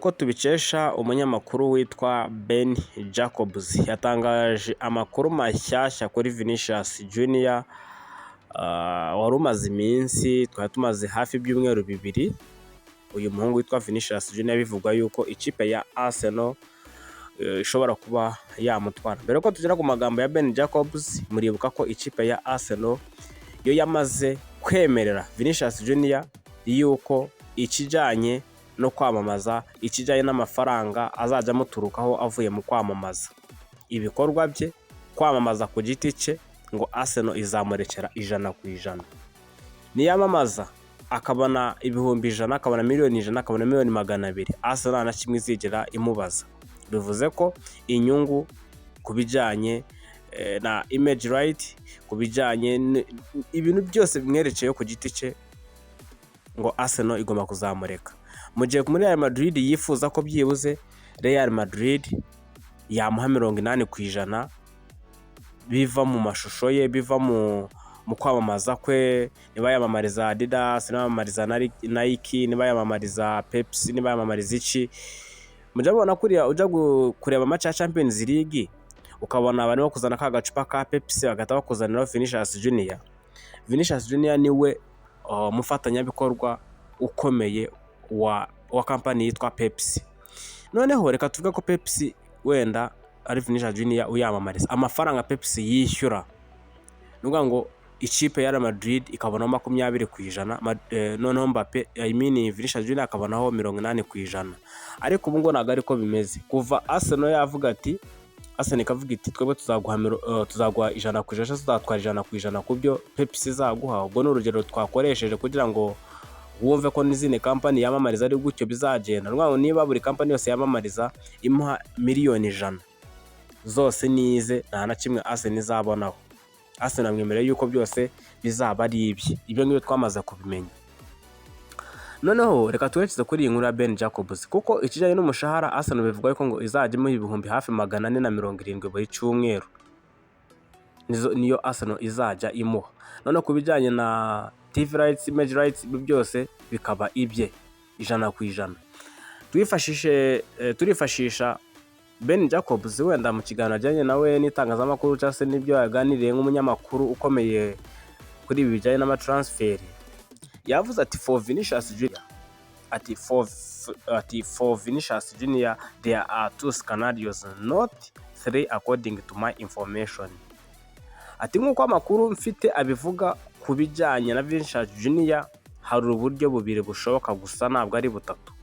nk'uko tubikesha umunyamakuru witwa Ben Jacobs yatangaje amakuru mashyashya kuri Vinicius Junior wari umaze iminsi twari tumaze hafi ibyumweru bibiri uyu muhungu witwa Vinicius Junior bivugwa yuko ikipe ya Arsenal ishobora kuba yamutwara. Mbere ko tugera ku magambo ya Ben Jacobs, muribuka ko ikipe ya Arsenal yo yamaze kwemerera Vinicius Junior yuko ikijanye no kwamamaza, ikijanye n'amafaranga azajya amuturukaho avuye mu kwamamaza ibikorwa bye, kwamamaza ku giti cye, ngo Arsenal izamurekera 100%. Niyamamaza akabona ibihumbi 100, akabona miliyoni 100, akabona miliyoni 200, Arsenal na kimwe izigera imubaza. Bivuze ko inyungu kubijanye na image right, kubijanye ibintu byose bimwerekeye ku giti cye, ngo Arsenal igomba kuzamureka. Mu gihe muri Real Madrid yifuza ko byibuze Real Madrid yamuha 80% biva mu mashusho ye, biva mu kwamamaza kwe, niba yamamariza Adidas, niba yamamariza Nike, niba yamamariza Pepsi, niba yamamariza iki. Mujabona kuriya uja kureba match ya Champions League ukabona abantu bakuzana ka gacupa ka Pepsi bagata bakuzanira Vinicius Junior. Vinicius Junior niwe mufatanyabikorwa ukomeye wa company yitwa Pepsi. Noneho reka tuvuge ko Pepsi wenda ari Vinicius Junior uyamamariza, amafaranga Pepsi yishyura nuvuga ngo ikipe ya Real Madrid ikabona 20%, noneho Mbappe Vinicius Junior akabonaho 80%. Ariko ubu ngo naga ariko bimeze kuva Arsenal yavuga ati, Arsenal ikavuga iti twebwe tuzaguha 100%, tuzatwara 100% kubyo Pepsi zaguha. Ubwo n'urugero twakoresheje kugira ngo wumve ko n'izine company yamamariza ari gutyo bizagenda. Rwango niba buri company yose yamamariza imuha miliyoni 100 zose nize, nta na kimwe Arsenal izabonaho. Arsenal mwemereye yuko byose bizaba ari ibye. Ibyo ngibyo twamaze kubimenya. Noneho reka twerekeze kuri iyi nkuru ya Ben Jacobs, kuko ikijanye n'umushahara Arsenal bivuga yuko ngo izajya mu ibihumbi hafi 470 buri cyumweru. Niyo Arsenal izajya imuha. None kubijanye na TV rights, image rights, byose bikaba ibye 100%. Turifashisha Ben Jacobs wenda mu kiganiro ajyanye nawe n'itangazamakuru cyangwa se n'ibyo yaganiriye nk'umunyamakuru ukomeye kuri ibi bijyanye n'amatransfer. Yavuze ati for Vinicius Junior, for Vinicius Junior there are 2 scenarios, not 3 according to my information. Ati nk'uko amakuru mfite abivuga kubijyanye na Vinicius Junior, hari uburyo bubiri bushoboka gusa ntabwo ari butatu.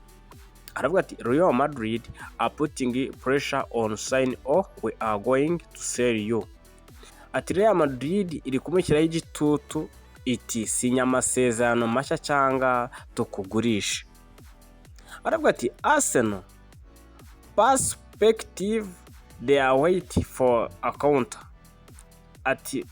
Aravuga ati Real Madrid are putting pressure on sign or we are going to sell you. Ati Real Madrid iri kumushyiraho igitutu iti sinya amasezerano mashya cyangwa tukugurisha. Aravuga ati Arsenal perspective they are waiting for a counter. Ati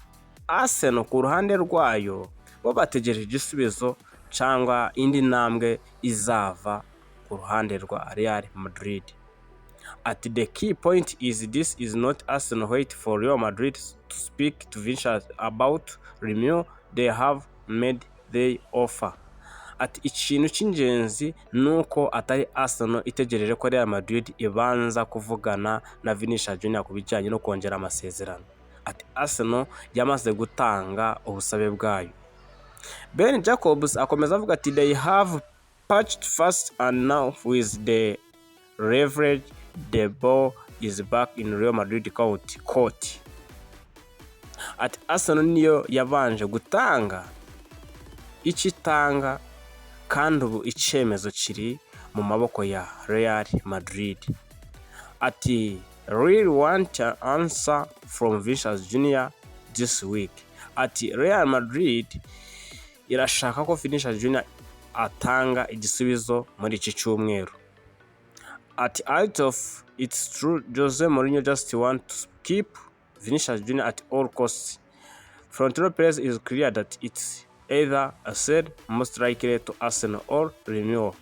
Arsenal ku ruhande rwayo bo bategereje igisubizo cyangwa indi ntambwe izava ku ruhande rwa Real Madrid. Ati the key point is this is not Arsenal wait for Real Madrid to speak to Vinicius about renewal, they have made their offer. Ati ikintu cy'ingenzi nuko atari Arsenal itegereje ko Real Madrid ibanza kuvugana na Vinicius Junior kubijyanye no kongera amasezerano. Ati Arsenal yamaze gutanga ubusabe bwayo. Ben Jacobs akomeza avuga ati they have patched first and now with the leverage the ball is back in Real Madrid court. Ati Arsenal niyo yabanje gutanga ikitanga kandi ubu icyemezo kiri mu maboko ya Real Madrid. Ati really want an answer from Vinicius Junior this week. Ati Real Madrid irashaka ko Vinicius Junior atanga igisubizo muri iki cyumweru. Ati out of it's true Jose Mourinho just want to keep Vinicius Junior at all costs. Front row players is clear that it's either a sell most likely to Arsenal or renewal.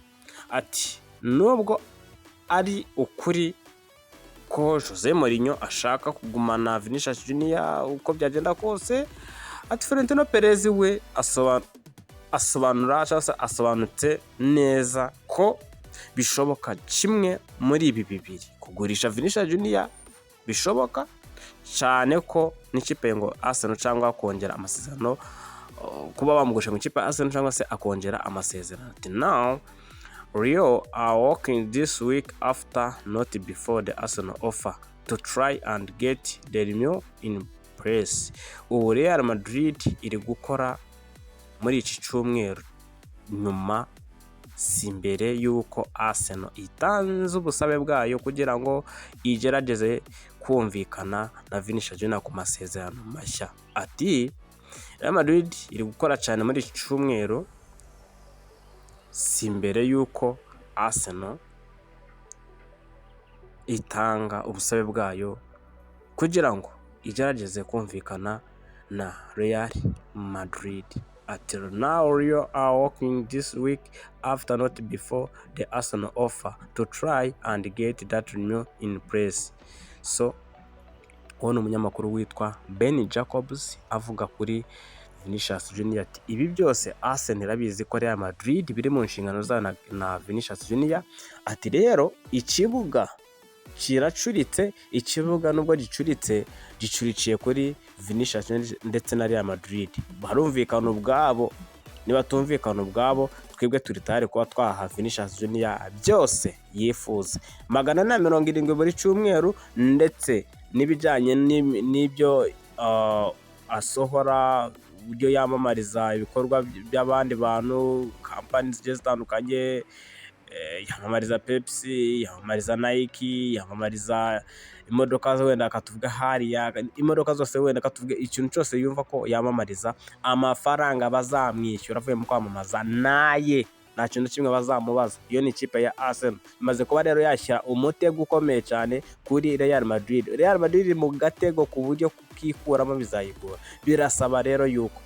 Ati nubwo ari ukuri ko Jose Mourinho ashaka kugumana Vinicius Junior uko byagenda kose, ati Florentino Perez we asobanura cyangwa asobanutse neza ko bishoboka kimwe muri ibi bibiri, kugurisha Vinicius Junior bishoboka cyane ko n'ikipe ngo Arsenal cyangwa kongera amasezerano, kuba bamugurisha mu ikipe Arsenal cyangwa se akongera amasezerano. Now Rio are working this week after not before the Arsenal offer to try and get the Junion in place. Ubu Real Madrid iri gukora muri iki cyumweru nyuma si mbere yuko Arsenal itanze ubusabe bwayo kugira ngo igerageze kumvikana na Vinicius Junior ku masezerano mashya. Ati Real Madrid iri gukora cyane muri iki cyumweru si mbere yuko Arsenal itanga ubusabe bwayo kugira ngo igerageze kumvikana na Real Madrid. Until now, Rio are working this week after not before the Arsenal offer to try and get that Junion in place. So, uwo ni umunyamakuru witwa Ben Jacobs avuga kuri Vinicius Junior ati ibi byose Arsenal irabizi ko Real Madrid biri mu nshingano zayo na Vinicius Junior. Ati rero ikibuga kiracuritse, ikibuga nubwo gicurikiye kuri Vinicius ndetse na Real Madrid. Barumvikana ubwabo, niba tumvikana ubwabo twebwe turi tayari kuba twaha Vinicius Junior byose yifuza. 170 buri cyumweru ndetse n'ibijyanye n'ibyo asohora, uburyo yamamariza ibikorwa by'abandi bantu, kampani zigiye zitandukanye, yamamariza Pepsi, yamamariza Nike, yamamariza imodoka wenda akatuvuga hariya, imodoka zose wenda akatuvuga ikintu cyose yumva ko yamamariza, amafaranga bazamwishyura avuye mu kwamamaza naye nta kintu kimwe bazamubaza. Iyo ni ikipe ya Arsenal imaze kuba rero yashyira umutego ukomeye cyane kuri Real Madrid. Real Madrid mu gatego ku buryo kukikuramo bizayigora. Birasaba rero yuko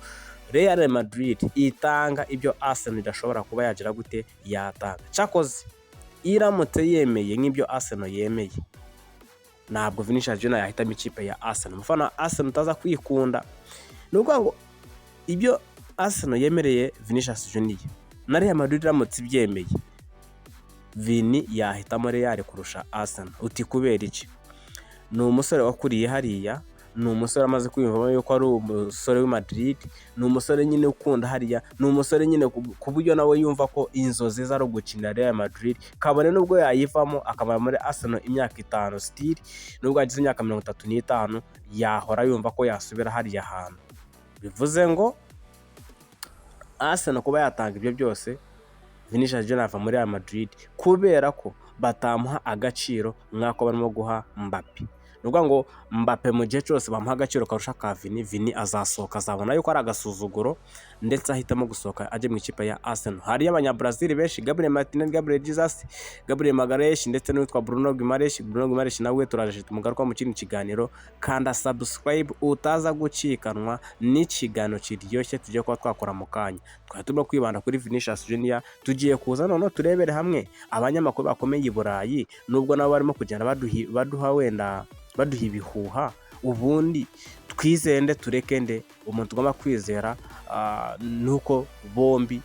Real Madrid itanga ibyo Arsenal idashobora kuba yagira gute yatanga. Cyakoze iramutse yemeye nk'ibyo Arsenal yemeye, ntabwo Vinicius Junior yahitamo ikipe ya Arsenal. Umufana wa Arsenal utaza kwikunda nuko ngo ibyo Arsenal yemereye Vinicius Junior na Real Madrid iramutse ibyemeye, Vini yahitamo Real kurusha Arsenal. Uti kubera iki? Ni umusore wakuriye hariya, ni umusore amaze kwiyumvamo yuko ari umusore w'i Madrid, ni umusore nyine ukunda hariya, ni umusore nyine ku buryo nawe yumva ko inzozi ze ari ugukina Real Madrid, kabone nubwo yayivamo akaba muri Arsenal imyaka 5 still, nubwo agize imyaka 35 yahora yumva ko yasubira hariya hantu. Bivuze ngo Arsenal kuba yatanga ibyo byose, Vinicius Junior ava muri Real Madrid kubera ko batamuha agaciro nk'ako barimo guha Mbappe. Nuvuga ngo Mbappe mu gihe cyose bamuha agaciro karusha ka Vini azasohoka, azabona yuko ari agasuzuguro ndetse ahitamo gusohoka ajye mu ikipe ya Arsenal. Hari abanyabrazil benshi, Gabriel Martinez, Gabriel Jesus, Gabriel Magalhaes ndetse n'uwitwa Bruno Guimaraes nawe turaje tumugaruka mu kindi kiganiro. Kanda subscribe utaza gucikanwa n'ikiganiro kiryoshye tujye kuba twakora mu kanya. Twatuma kwibanda kuri Vinicius Junior, tugiye kuza none turebere hamwe abanyamakuru bakomeye i Burayi nubwo nabo barimo kugenda baduha wenda baduha ibihuha, ubundi twizende turekende. Umuntu tugomba kwizera nuko bombi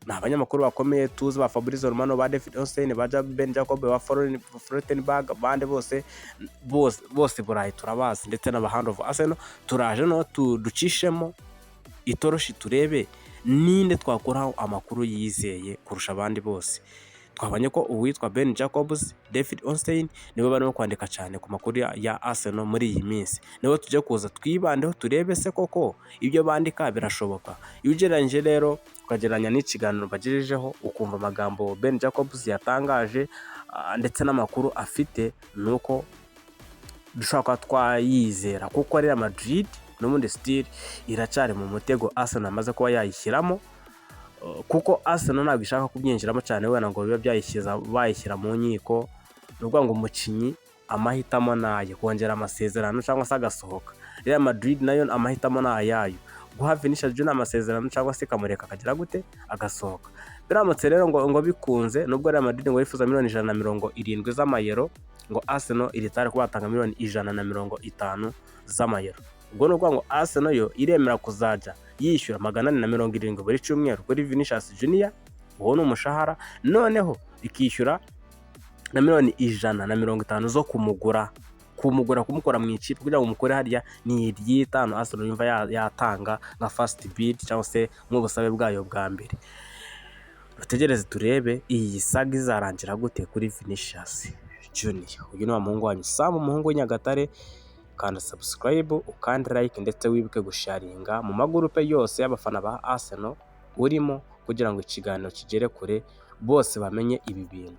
na abanyamakuru bakomeye tuzi ba Fabrizio Romano, ba David Hussein, ba Ben Jacob, ba Frottenberg, bande bose Burayi turabazi ndetse n'aba Hand of Arsenal. Turaje no ducishemo itoroshi turebe ninde twakoraho amakuru yizeye kurusha abandi bose. Twabanye ko uwitwa Ben Jacobs, David Hussein nibo barimo kwandika cyane ku makuru ya Arsenal muri iyi minsi. Nibo tujye kuza twibandeho turebe se koko ibyo bandika birashoboka. Iyo ugereranyije rero ukagereranya n'ikiganiro bagejejeho ukumva amagambo Ben Jacobs yatangaje ndetse n'amakuru afite, nuko dushaka twayizera kuko Real Madrid n'ubundi still iracyari mu mutego Arsenal amaze kuba yayishyiramo, kuko Arsenal ntabwo ishaka kubyinjiramo cyane wenda ngo bibe bayishyira mu nkiko. Nuvuga ngo umukinnyi amahitamo naye kongera amasezerano cyangwa se agasohoka. Real Madrid nayo amahitamo nayayo guha Vinicius Junior amasezerano cyangwa se kamureka akagira gute agasohoka. Biramutse rero ngo bikunze, nubwo Real Madrid ngo yifuza miliyoni 170 z'amayero, ngo Arsenal iri tayari kubatanga miliyoni 150 z'amayero. Ubwo nuvuga ngo Arsenal yo iremera kuzaja yishyura 470 buri cyumweru kuri Vinicius Junior, uwo ni umushahara. Noneho ikishyura na miliyoni 150 zo kumukura kumukora mu ikipe kugira ngo umukore harya ni iry'itanu Arsenal yumva yatanga nka first bid cyangwa se nk'ubusabe bwayo bwa mbere. Dutegereze turebe iyi saga izarangira gute kuri Vinicius Junior. Uyu ni wa muhungu wanyu Sam, umuhungu w'Inyagatare. Kanda subscribe, ukanda like ndetse wibuke gusharinga mu magurupe yose y'abafana ba Arsenal urimo kugira ngo ikiganiro kigere kure bose bamenye ibi bintu.